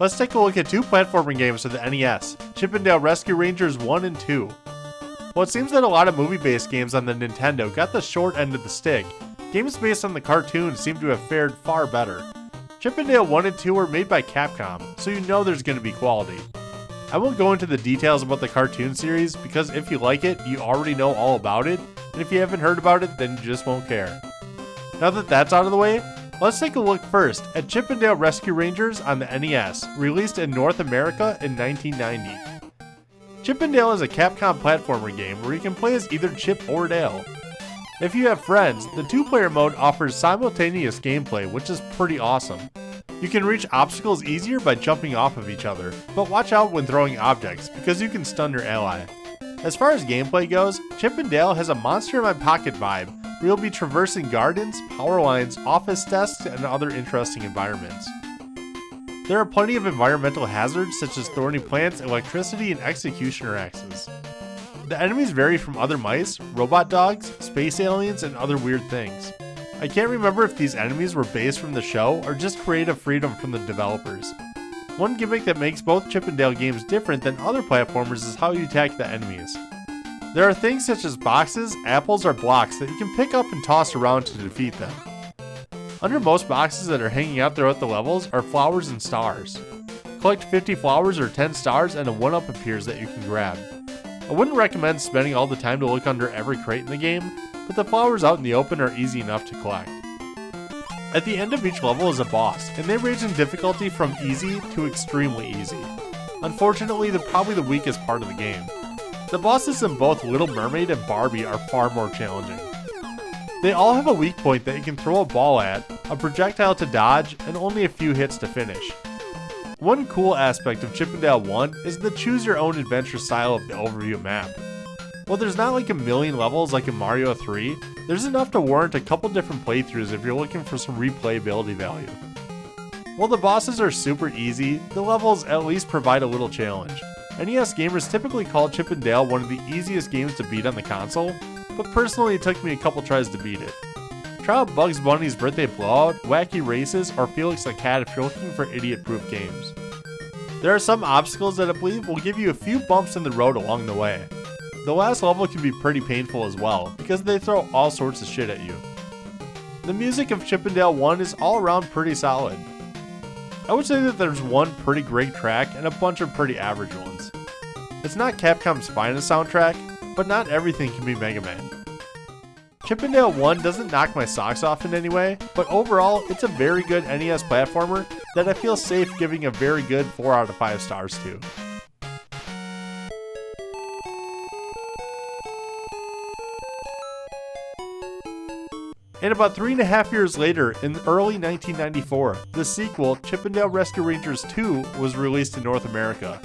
Let's take a look at two platforming games for the NES, Chip 'n Dale Rescue Rangers 1 and 2. Well, it seems that a lot of movie-based games on the Nintendo got the short end of the stick. Games based on the cartoons seem to have fared far better. Chip 'n Dale 1 and 2 were made by Capcom, so you know there's going to be quality. I won't go into the details about the cartoon series because if you like it, you already know all about it, and if you haven't heard about it, then you just won't care. Now that that's out of the way, let's take a look first at Chip 'n Dale Rescue Rangers on the NES, released in North America in 1990. Chip 'n Dale is a Capcom platformer game where you can play as either Chip or Dale. If you have friends, the two-player mode offers simultaneous gameplay, which is pretty awesome. You can reach obstacles easier by jumping off of each other, but watch out when throwing objects, because you can stun your ally. As far as gameplay goes, Chip 'n Dale has a monster in my pocket vibe, where you'll be traversing gardens, power lines, office desks, and other interesting environments. There are plenty of environmental hazards such as thorny plants, electricity, and executioner axes. The enemies vary from other mice, robot dogs, space aliens, and other weird things. I can't remember if these enemies were based from the show or just creative freedom from the developers. One gimmick that makes both Chip 'n Dale games different than other platformers is how you attack the enemies. There are things such as boxes, apples, or blocks that you can pick up and toss around to defeat them. Under most boxes that are hanging out throughout the levels are flowers and stars. Collect 50 flowers or 10 stars and a 1-up appears that you can grab. I wouldn't recommend spending all the time to look under every crate in the game, but the flowers out in the open are easy enough to collect. At the end of each level is a boss, and they range in difficulty from easy to extremely easy. Unfortunately, they're probably the weakest part of the game. The bosses in both Little Mermaid and Barbie are far more challenging. They all have a weak point that you can throw a ball at, a projectile to dodge, and only a few hits to finish. One cool aspect of Chip 'n Dale 1 is the choose-your-own-adventure style of the overview map. While there's not like a million levels like in Mario 3, there's enough to warrant a couple different playthroughs if you're looking for some replayability value. While the bosses are super easy, the levels at least provide a little challenge. NES gamers typically call Chip 'n Dale one of the easiest games to beat on the console, but personally it took me a couple tries to beat it. Try out Bugs Bunny's Birthday Blowout, Wacky Races, or Felix the Cat if you're looking for idiot-proof games. There are some obstacles that I believe will give you a few bumps in the road along the way. The last level can be pretty painful as well, because they throw all sorts of shit at you. The music of Chip 'n Dale 1 is all around pretty solid. I would say that there's one pretty great track and a bunch of pretty average ones. It's not Capcom's finest soundtrack, but not everything can be Mega Man. Chip 'n Dale 1 doesn't knock my socks off in any way, but overall, it's a very good NES platformer that I feel safe giving a very good 4 out of 5 stars to. And about 3.5 years later, in early 1994, the sequel, Chip 'n Dale Rescue Rangers 2, was released in North America.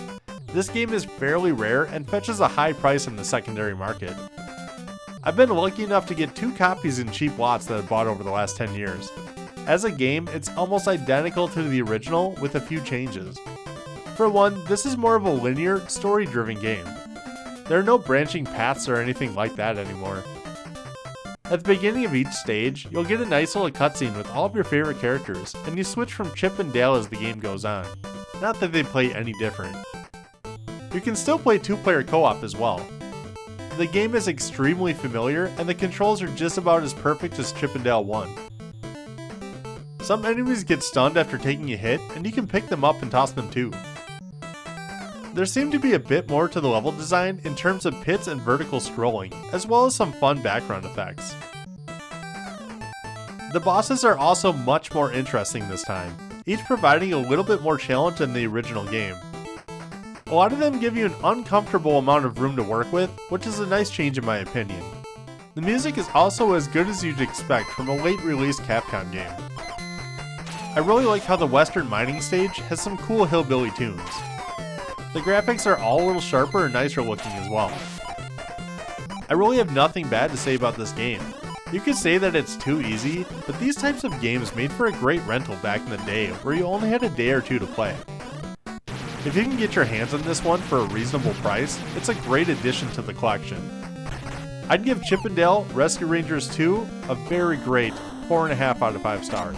This game is fairly rare and fetches a high price in the secondary market. I've been lucky enough to get 2 copies in cheap lots that I've bought over the last 10 years. As a game, it's almost identical to the original with a few changes. For one, this is more of a linear, story-driven game. There are no branching paths or anything like that anymore. At the beginning of each stage, you'll get a nice little cutscene with all of your favorite characters, and you switch from Chip and Dale as the game goes on. Not that they play any different. You can still play 2-player co-op as well. The game is extremely familiar, and the controls are just about as perfect as Chip 'n Dale 1. Some enemies get stunned after taking a hit, and you can pick them up and toss them too. There seemed to be a bit more to the level design in terms of pits and vertical scrolling, as well as some fun background effects. The bosses are also much more interesting this time, each providing a little bit more challenge than the original game. A lot of them give you an uncomfortable amount of room to work with, which is a nice change in my opinion. The music is also as good as you'd expect from a late release Capcom game. I really like how the Western mining stage has some cool hillbilly tunes. The graphics are all a little sharper and nicer looking as well. I really have nothing bad to say about this game. You could say that it's too easy, but these types of games made for a great rental back in the day where you only had a day or two to play. If you can get your hands on this one for a reasonable price, it's a great addition to the collection. I'd give Chip 'n Dale Rescue Rangers 2 a very great 4.5 out of 5 stars.